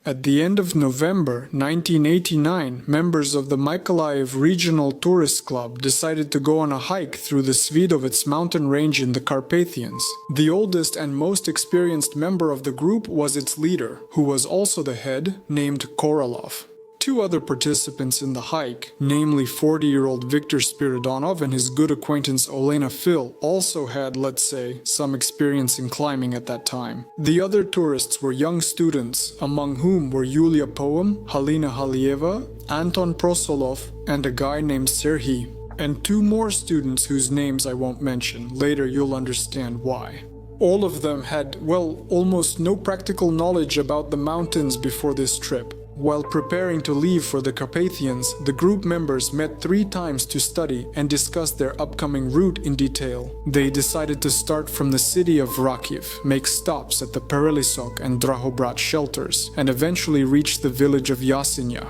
At the end of November 1989, members of the Mykolaiv Regional Tourist Club decided to go on a hike through the Svidovets mountain range in the Carpathians. The oldest and most experienced member of the group was its leader, who was also the head, named Korolov. Two other participants in the hike, namely 40-year-old Viktor Spiridonov and his good acquaintance Olena Phil, also had, let's say, some experience in climbing at that time. The other tourists were young students, among whom were Yuliya Poem, Halina Halieva, Anton Prosolov, and a guy named Serhiy. And two more students whose names I won't mention. Later you'll understand why. All of them had, well, almost no practical knowledge about the mountains before this trip. While preparing to leave for the Carpathians, the group members met 3 times to study and discuss their upcoming route in detail. They decided to start from the city of Rakiv, make stops at the Perelisok and Drahobrat shelters, and eventually reach the village of Yasinya.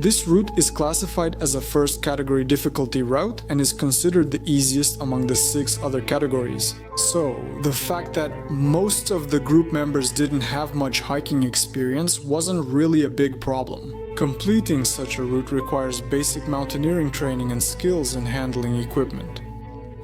This route is classified as a first category difficulty route and is considered the easiest among the 6 other categories. So, the fact that most of the group members didn't have much hiking experience wasn't really a big problem. Completing such a route requires basic mountaineering training and skills in handling equipment.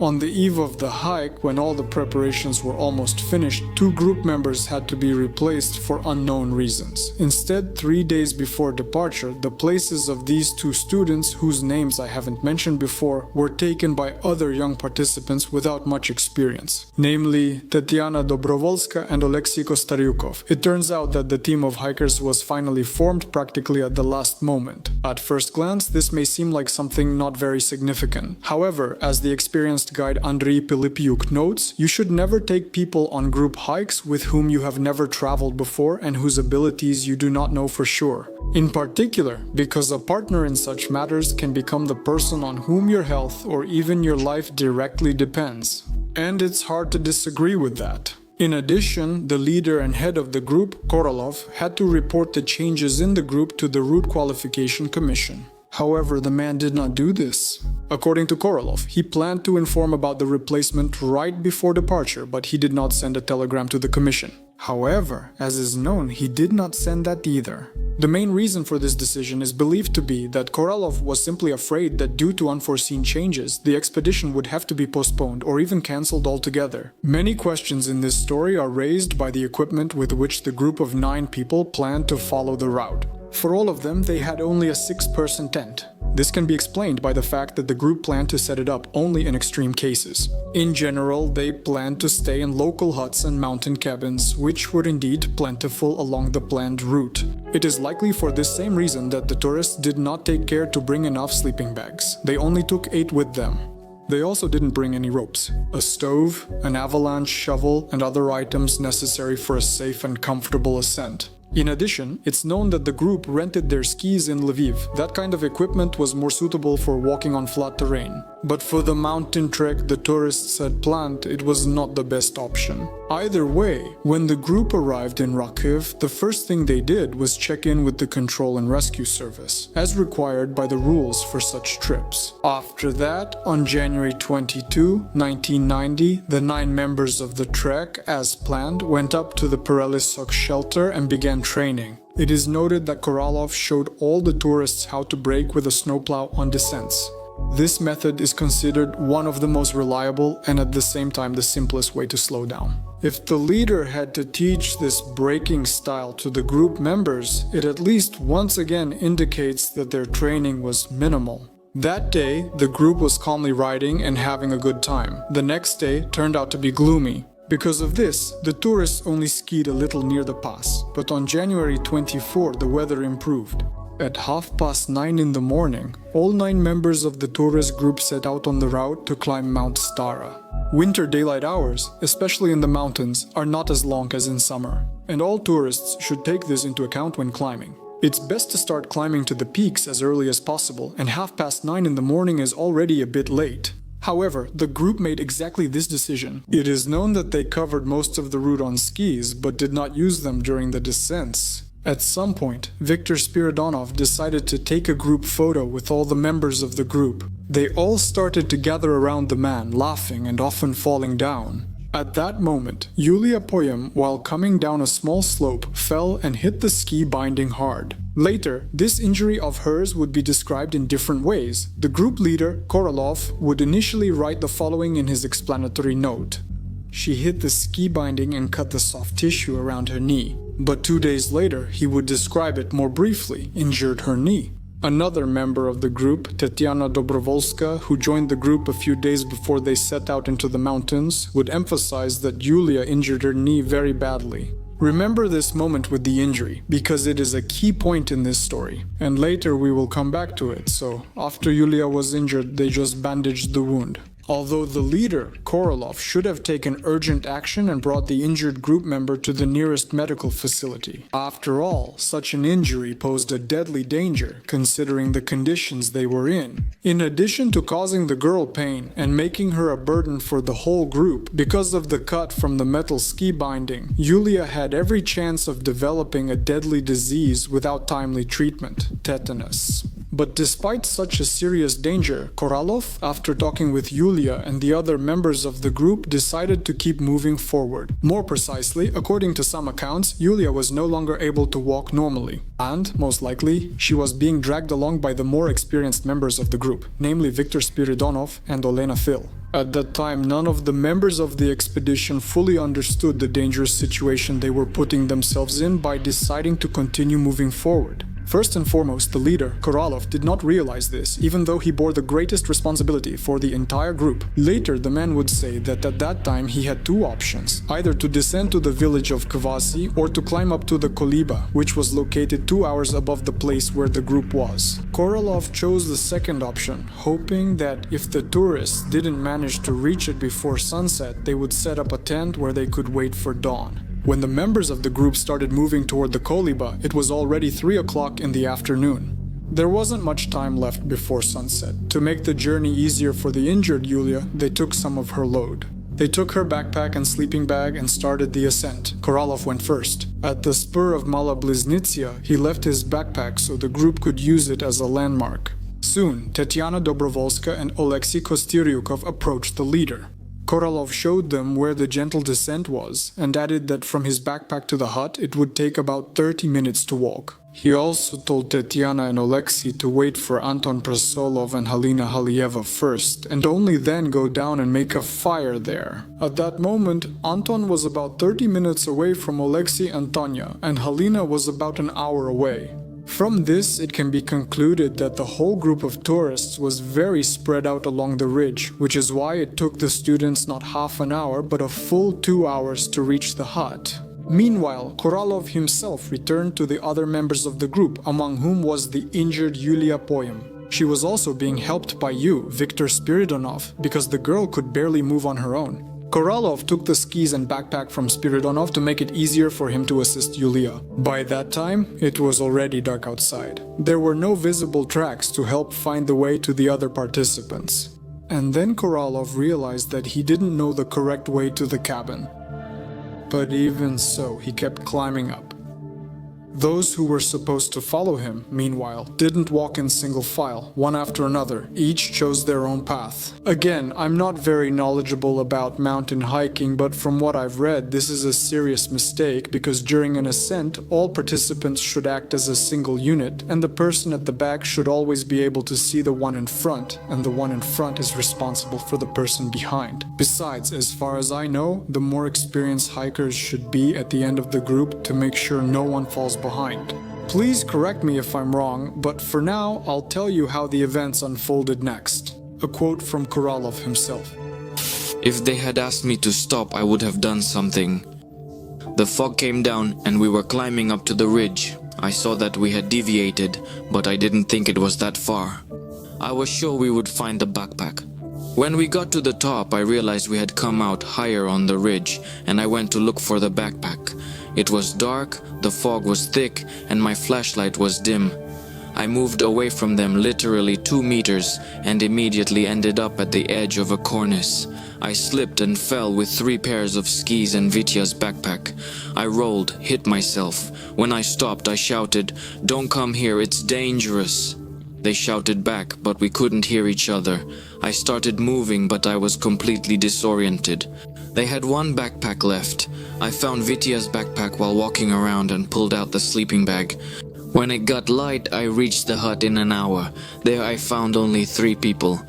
On the eve of the hike, when all the preparations were almost finished, 2 group members had to be replaced for unknown reasons. Instead, 3 days before departure, the places of these 2 students, whose names I haven't mentioned before, were taken by other young participants without much experience, namely Tetiana Dobrovolska and Oleksiy Kostaryukov. It turns out that the team of hikers was finally formed practically at the last moment. At first glance, this may seem like something not very significant. However, as the experienced guide Andrei Pilipyuk notes, you should never take people on group hikes with whom you have never traveled before and whose abilities you do not know for sure. In particular, because a partner in such matters can become the person on whom your health or even your life directly depends. And it's hard to disagree with that. In addition, the leader and head of the group, Korolov, had to report the changes in the group to the Route Qualification Commission. However, the man did not do this. According to Korolov, he planned to inform about the replacement right before departure, but he did not send a telegram to the commission. However, as is known, he did not send that either. The main reason for this decision is believed to be that Korolov was simply afraid that due to unforeseen changes, the expedition would have to be postponed or even cancelled altogether. Many questions in this story are raised by the equipment with which the group of 9 people planned to follow the route. For all of them, they had only a 6-person tent. This can be explained by the fact that the group planned to set it up only in extreme cases. In general, they planned to stay in local huts and mountain cabins, which were indeed plentiful along the planned route. It is likely for this same reason that the tourists did not take care to bring enough sleeping bags. They only took 8 with them. They also didn't bring any ropes, a stove, an avalanche shovel, and other items necessary for a safe and comfortable ascent. In addition, it's known that the group rented their skis in Lviv. That kind of equipment was more suitable for walking on flat terrain. But for the mountain trek the tourists had planned, it was not the best option. Either way, when the group arrived in Rakiv, the first thing they did was check in with the Control and Rescue Service, as required by the rules for such trips. After that, on January 22, 1990, the 9 members of the trek, as planned, went up to the Perelisok shelter and began training. It is noted that Korolov showed all the tourists how to brake with a snowplow on descents. This method is considered one of the most reliable and at the same time the simplest way to slow down. If the leader had to teach this braking style to the group members, it at least once again indicates that their training was minimal. That day, the group was calmly riding and having a good time. The next day turned out to be gloomy. Because of this, the tourists only skied a little near the pass, but on January 24 the weather improved. At 9:30 in the morning, all 9 members of the tourist group set out on the route to climb Mount Stara. Winter daylight hours, especially in the mountains, are not as long as in summer, and all tourists should take this into account when climbing. It's best to start climbing to the peaks as early as possible, and 9:30 in the morning is already a bit late. However, the group made exactly this decision. It is known that they covered most of the route on skis, but did not use them during the descents. At some point, Viktor Spiridonov decided to take a group photo with all the members of the group. They all started to gather around the man, laughing and often falling down. At that moment, Yuliya Poyam, while coming down a small slope, fell and hit the ski binding hard. Later, this injury of hers would be described in different ways. The group leader, Korolov, would initially write the following in his explanatory note. She hit the ski binding and cut the soft tissue around her knee. But 2 days later, he would describe it more briefly, injured her knee. Another member of the group, Tetiana Dobrovolska, who joined the group a few days before they set out into the mountains, would emphasize that Yuliya injured her knee very badly. Remember this moment with the injury, because it is a key point in this story, and later we will come back to it, so after Yuliya was injured, they just bandaged the wound. Although the leader, Korolov, should have taken urgent action and brought the injured group member to the nearest medical facility. After all, such an injury posed a deadly danger, considering the conditions they were in. In addition to causing the girl pain and making her a burden for the whole group, because of the cut from the metal ski binding, Yuliya had every chance of developing a deadly disease without timely treatment, tetanus. But despite such a serious danger, Korolov, after talking with Yuliya and the other members of the group, decided to keep moving forward. More precisely, according to some accounts, Yuliya was no longer able to walk normally. And, most likely, she was being dragged along by the more experienced members of the group, namely Viktor Spiridonov and Olena Phil. At that time, none of the members of the expedition fully understood the dangerous situation they were putting themselves in by deciding to continue moving forward. First and foremost, the leader, Korolov, did not realize this, even though he bore the greatest responsibility for the entire group. Later, the man would say that at that time he had two options, either to descend to the village of Kvasi or to climb up to the Koliba, which was located 2 hours above the place where the group was. Korolov chose the second option, hoping that if the tourists didn't manage to reach it before sunset, they would set up a tent where they could wait for dawn. When the members of the group started moving toward the Koliba, it was already 3 o'clock in the afternoon. There wasn't much time left before sunset. To make the journey easier for the injured Yuliya, they took some of her load. They took her backpack and sleeping bag and started the ascent. Korolov went first. At the spur of Mala Bliznitsia, he left his backpack so the group could use it as a landmark. Soon, Tetiana Dobrovolska and Oleksiy Kostyryukov approached the leader. Korolov showed them where the gentle descent was, and added that from his backpack to the hut it would take about 30 minutes to walk. He also told Tetiana and Oleksiy to wait for Anton Prasolov and Halina Halieva first, and only then go down and make a fire there. At that moment, Anton was about 30 minutes away from Oleksiy and Tanya, and Halina was about an hour away. From this, it can be concluded that the whole group of tourists was very spread out along the ridge, which is why it took the students not half an hour but a full 2 hours to reach the hut. Meanwhile, Korolov himself returned to the other members of the group, among whom was the injured Yuliya Poyam. She was also being helped by Viktor Spiridonov, because the girl could barely move on her own. Korolov took the skis and backpack from Spiridonov to make it easier for him to assist Yuliya. By that time, it was already dark outside. There were no visible tracks to help find the way to the other participants. And then Korolov realized that he didn't know the correct way to the cabin. But even so, he kept climbing up. Those who were supposed to follow him, meanwhile, didn't walk in single file, one after another. Each chose their own path. Again, I'm not very knowledgeable about mountain hiking, but from what I've read, this is a serious mistake because during an ascent, all participants should act as a single unit, and the person at the back should always be able to see the one in front, and the one in front is responsible for the person behind. Besides, as far as I know, the more experienced hikers should be at the end of the group to make sure no one falls behind. Please correct me if I'm wrong, but for now, I'll tell you how the events unfolded next. A quote from Korolov himself. If they had asked me to stop, I would have done something. The fog came down and we were climbing up to the ridge. I saw that we had deviated, but I didn't think it was that far. I was sure we would find the backpack. When we got to the top, I realized we had come out higher on the ridge, and I went to look for the backpack. It was dark, the fog was thick, and my flashlight was dim. I moved away from them literally 2 meters and immediately ended up at the edge of a cornice. I slipped and fell with 3 pairs of skis and Vitya's backpack. I rolled, hit myself. When I stopped, I shouted, "Don't come here, it's dangerous." They shouted back, but we couldn't hear each other. I started moving, but I was completely disoriented. They had one backpack left. I found Vitya's backpack while walking around and pulled out the sleeping bag. When it got light, I reached the hut in an hour. There I found only 3 people.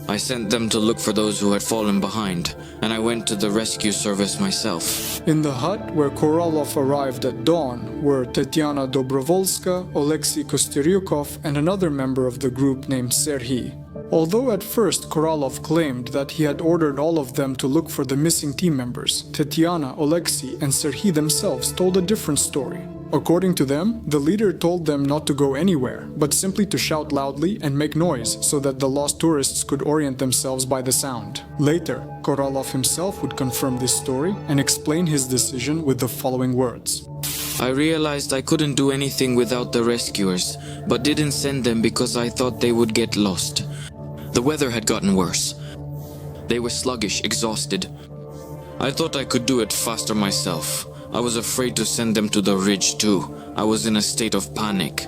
I sent them to look for those who had fallen behind, and I went to the rescue service myself. In the hut where Korolov arrived at dawn were Tetiana Dobrovolska, Oleksiy Kostyryukov, and another member of the group named Serhiy. Although at first Korolov claimed that he had ordered all of them to look for the missing team members, Tetiana, Oleksiy, and Serhiy themselves told a different story. According to them, the leader told them not to go anywhere, but simply to shout loudly and make noise so that the lost tourists could orient themselves by the sound. Later, Korolov himself would confirm this story and explain his decision with the following words. I realized I couldn't do anything without the rescuers, but didn't send them because I thought they would get lost. The weather had gotten worse. They were sluggish, exhausted. I thought I could do it faster myself. I was afraid to send them to the ridge too. I was in a state of panic.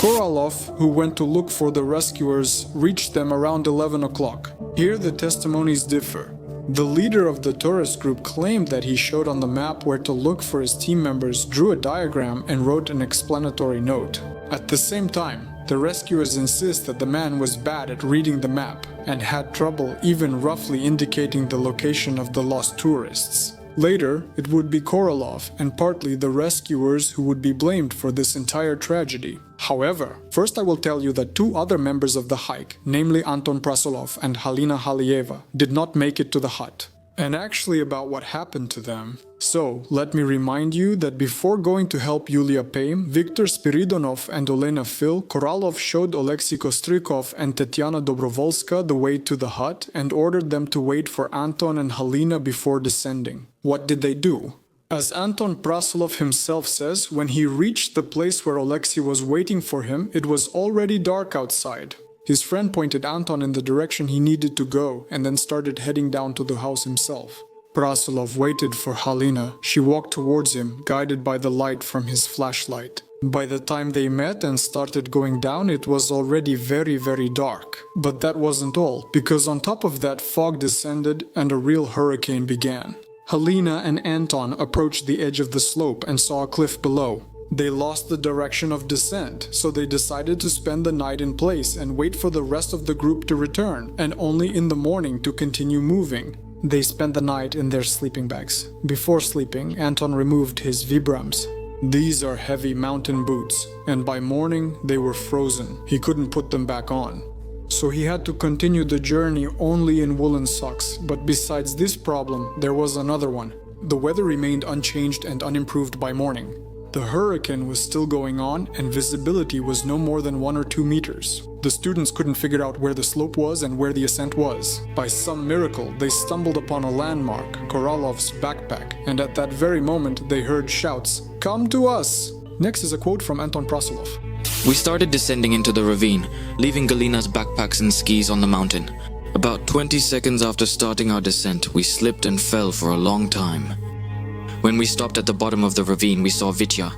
Korolov, who went to look for the rescuers, reached them around 11 o'clock. Here the testimonies differ. The leader of the tourist group claimed that he showed on the map where to look for his team members, drew a diagram, and wrote an explanatory note. At the same time, the rescuers insist that the man was bad at reading the map and had trouble even roughly indicating the location of the lost tourists. Later, it would be Korolov and partly the rescuers who would be blamed for this entire tragedy. However, first I will tell you that 2 other members of the hike, namely Anton Prasolov and Halina Halieva, did not make it to the hut. And actually about what happened to them. So, let me remind you that before going to help Yuliya Paim, Viktor Spiridonov and Olena Phil, Korolov showed Oleksiy Kostrykov and Tetiana Dobrovolska the way to the hut and ordered them to wait for Anton and Halina before descending. What did they do? As Anton Prasolov himself says, when he reached the place where Oleksiy was waiting for him, it was already dark outside. His friend pointed Anton in the direction he needed to go and then started heading down to the house himself. Prasolov waited for Halina. She walked towards him, guided by the light from his flashlight. By the time they met and started going down, it was already very dark. But that wasn't all, because on top of that, fog descended and a real hurricane began. Halina and Anton approached the edge of the slope and saw a cliff below. They lost the direction of descent, so they decided to spend the night in place and wait for the rest of the group to return, and only in the morning to continue moving. They spent the night in their sleeping bags. Before sleeping, Anton removed his Vibrams. These are heavy mountain boots, and by morning they were frozen. He couldn't put them back on. So he had to continue the journey only in woolen socks, but besides this problem, there was another one. The weather remained unchanged and unimproved by morning. The hurricane was still going on and visibility was no more than 1 or 2 meters. The students couldn't figure out where the slope was and where the ascent was. By some miracle, they stumbled upon a landmark, Korolov's backpack, and at that very moment they heard shouts, "Come to us!" Next is a quote from Anton Prasolov. We started descending into the ravine, leaving Galina's backpacks and skis on the mountain. About 20 seconds after starting our descent, we slipped and fell for a long time. When we stopped at the bottom of the ravine, we saw Vitya.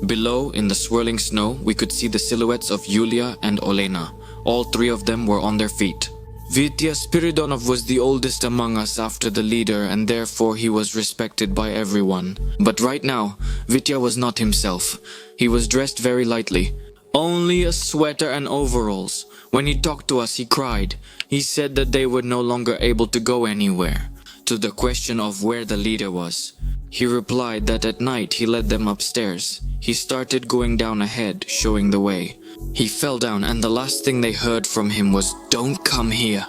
Below, in the swirling snow, we could see the silhouettes of Yuliya and Olena. All 3 of them were on their feet. Vitya Spiridonov was the oldest among us after the leader, and therefore he was respected by everyone. But right now, Vitya was not himself. He was dressed very lightly. Only a sweater and overalls. When he talked to us, he cried. He said that they were no longer able to go anywhere. To the question of where the leader was, he replied that at night he led them upstairs. He started going down ahead, showing the way. He fell down and the last thing they heard from him was, "Don't come here."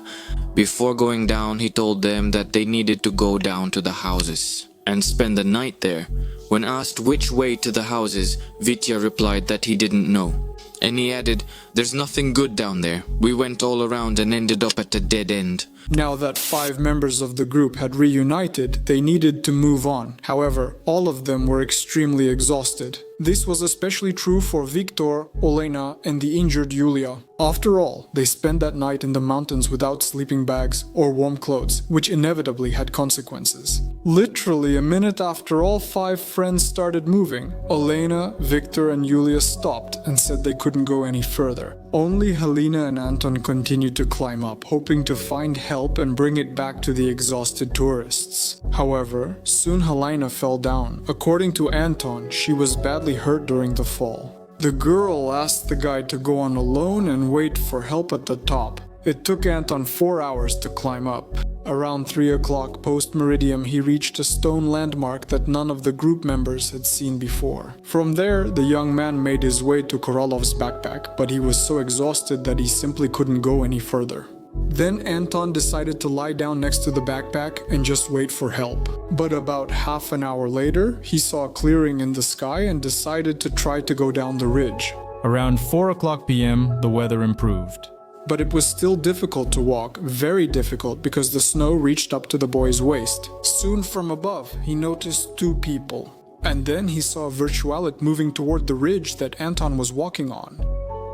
Before going down, he told them that they needed to go down to the houses and spend the night there. When asked which way to the houses, Vitya replied that he didn't know. And he added, "There's nothing good down there. We went all around and ended up at a dead end." Now that 5 members of the group had reunited, they needed to move on. However, all of them were extremely exhausted. This was especially true for Viktor, Olena, and the injured Yuliya. After all, they spent that night in the mountains without sleeping bags or warm clothes, which inevitably had consequences. Literally a minute after all 5 friends started moving, Olena, Viktor, and Yuliya stopped and said they couldn't go any further. Only Halina and Anton continued to climb up, hoping to find help and bring it back to the exhausted tourists. However, soon Halina fell down. According to Anton, she was badly hurt during the fall. The girl asked the guide to go on alone and wait for help at the top. It took Anton 4 hours to climb up. Around 3 o'clock post-meridium, he reached a stone landmark that none of the group members had seen before. From there, the young man made his way to Korolov's backpack, but he was so exhausted that he simply couldn't go any further. Then Anton decided to lie down next to the backpack and just wait for help. But about half an hour later, he saw a clearing in the sky and decided to try to go down the ridge. Around 4 o'clock p.m., the weather improved. But it was still difficult to walk, very difficult, because the snow reached up to the boy's waist. Soon from above, he noticed 2 people. And then he saw a virtualet moving toward the ridge that Anton was walking on.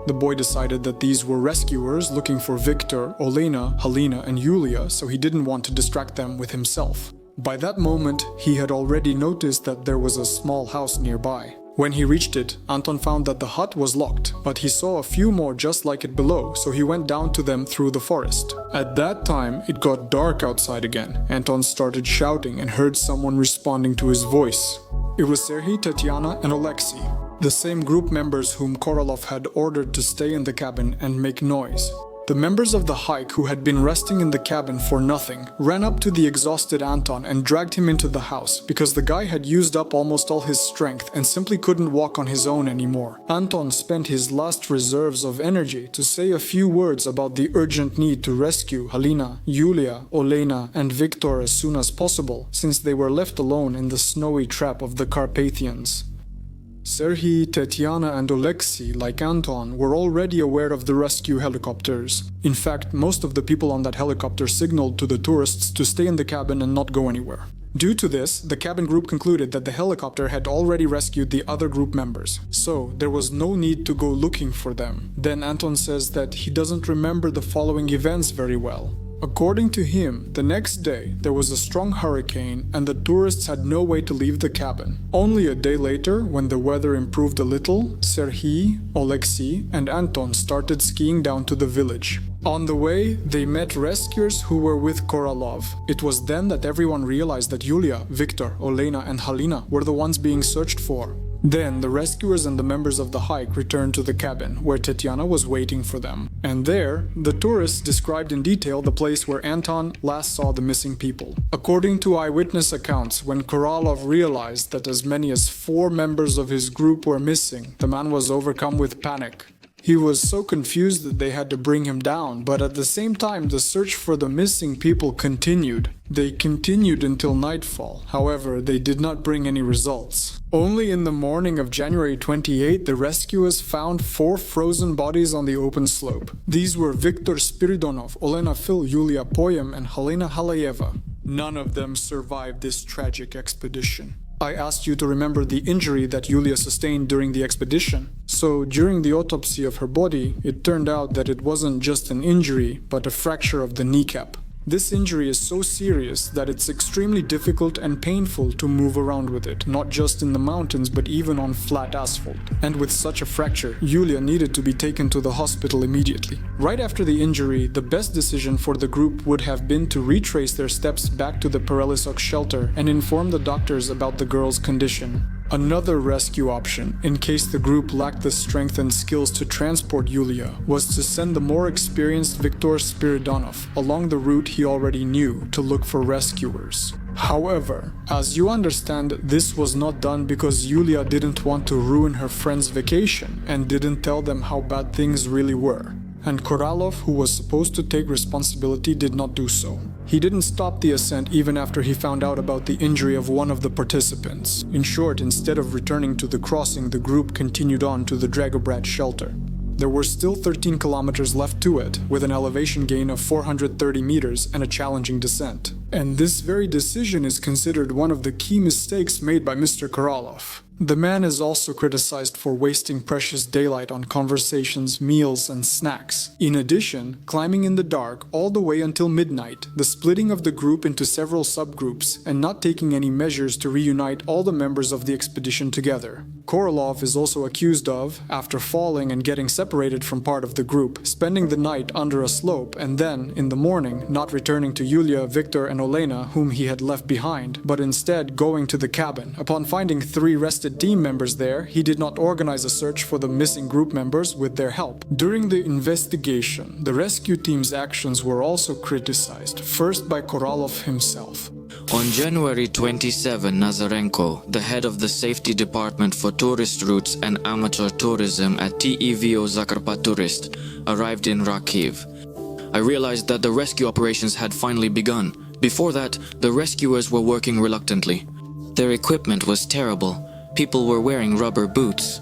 The boy decided that these were rescuers looking for Victor, Olena, Halina, and Yuliya, so he didn't want to distract them with himself. By that moment, he had already noticed that there was a small house nearby. When he reached it, Anton found that the hut was locked, but he saw a few more just like it below, so he went down to them through the forest. At that time, it got dark outside again. Anton started shouting and heard someone responding to his voice. It was Serhiy, Tatiana, and Alexei, the same group members whom Korolov had ordered to stay in the cabin and make noise. The members of the hike who had been resting in the cabin for nothing ran up to the exhausted Anton and dragged him into the house because the guy had used up almost all his strength and simply couldn't walk on his own anymore. Anton spent his last reserves of energy to say a few words about the urgent need to rescue Halina, Yuliya, Olena, and Victor as soon as possible, since they were left alone in the snowy trap of the Carpathians. Serhiy, Tatiana, and Alexei, like Anton, were already aware of the rescue helicopters. In fact, most of the people on that helicopter signaled to the tourists to stay in the cabin and not go anywhere. Due to this, the cabin group concluded that the helicopter had already rescued the other group members, so there was no need to go looking for them. Then Anton says that he doesn't remember the following events very well. According to him, the next day there was a strong hurricane and the tourists had no way to leave the cabin. Only a day later, when the weather improved a little, Serhiy, Alexei, and Anton started skiing down to the village. On the way, they met rescuers who were with Korolov. It was then that everyone realized that Yuliya, Victor, Olena, and Halina were the ones being searched for. Then the rescuers and the members of the hike returned to the cabin, where Tatiana was waiting for them. And there, the tourists described in detail the place where Anton last saw the missing people. According to eyewitness accounts, when Korolov realized that as many as 4 members of his group were missing, the man was overcome with panic. He was so confused that they had to bring him down, but at the same time the search for the missing people continued. They continued until nightfall, however they did not bring any results. Only in the morning of January 28, the rescuers found 4 frozen bodies on the open slope. These were Viktor Spiridonov, Olena Fil, Yuliya Poyem, and Halina Halayeva. None of them survived this tragic expedition. I asked you to remember the injury that Yuliya sustained during the expedition. So, during the autopsy of her body, it turned out that it wasn't just an injury, but a fracture of the kneecap. This injury is so serious that it's extremely difficult and painful to move around with it, not just in the mountains but even on flat asphalt. And with such a fracture, Yuliya needed to be taken to the hospital immediately. Right after the injury, the best decision for the group would have been to retrace their steps back to the Perelisok shelter and inform the doctors about the girl's condition. Another rescue option, in case the group lacked the strength and skills to transport Yuliya, was to send the more experienced Viktor Spiridonov along the route he already knew to look for rescuers. However, as you understand, this was not done because Yuliya didn't want to ruin her friend's vacation and didn't tell them how bad things really were. And Korolov, who was supposed to take responsibility, did not do so. He didn't stop the ascent even after he found out about the injury of one of the participants. In short, instead of returning to the crossing, the group continued on to the Dragobrat shelter. There were still 13 kilometers left to it, with an elevation gain of 430 meters and a challenging descent. And this very decision is considered one of the key mistakes made by Mr. Korolov. The man is also criticized for wasting precious daylight on conversations, meals, and snacks. In addition, climbing in the dark all the way until midnight, the splitting of the group into several subgroups, and not taking any measures to reunite all the members of the expedition together. Korolov is also accused of, after falling and getting separated from part of the group, spending the night under a slope and then, in the morning, not returning to Yuliya, Viktor, and Olena, whom he had left behind, but instead going to the cabin. Upon finding 3 rested team members there, he did not organize a search for the missing group members with their help. During the investigation, the rescue team's actions were also criticized, first by Korolov himself. On January 27, Nazarenko, the head of the safety department for tourist routes and amateur tourism at TEVO Zakarpat Turist, arrived in Rakiv. I realized that the rescue operations had finally begun. Before that, the rescuers were working reluctantly. Their equipment was terrible. People were wearing rubber boots.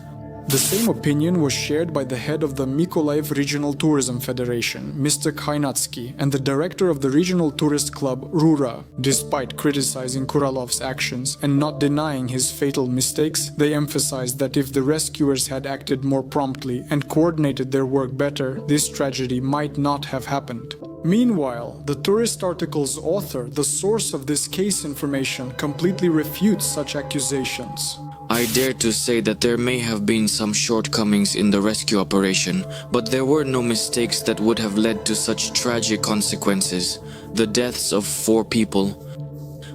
The same opinion was shared by the head of the Mykolaiv Regional Tourism Federation, Mr. Khainatsky, and the director of the regional tourist club, Rura. Despite criticizing Korolov's actions and not denying his fatal mistakes, they emphasized that if the rescuers had acted more promptly and coordinated their work better, this tragedy might not have happened. Meanwhile, the tourist article's author, the source of this case information, completely refutes such accusations. I dare to say that there may have been some shortcomings in the rescue operation, but there were no mistakes that would have led to such tragic consequences, the deaths of 4 people.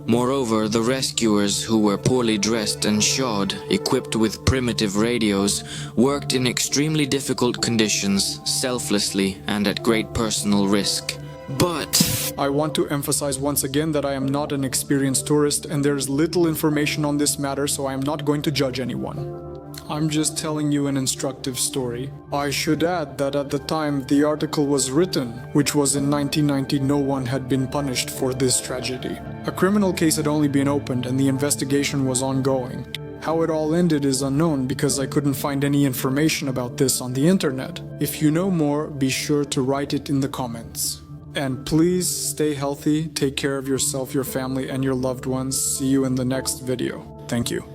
Moreover, the rescuers, who were poorly dressed and shod, equipped with primitive radios, worked in extremely difficult conditions, selflessly and at great personal risk. But I want to emphasize once again that I am not an experienced tourist and there is little information on this matter, so I am not going to judge anyone. I'm just telling you an instructive story. I should add that at the time the article was written, which was in 1990, no one had been punished for this tragedy. A criminal case had only been opened and the investigation was ongoing. How it all ended is unknown because I couldn't find any information about this on the internet. If you know more, be sure to write it in the comments. And please stay healthy, take care of yourself, your family, and your loved ones. See you in the next video. Thank you.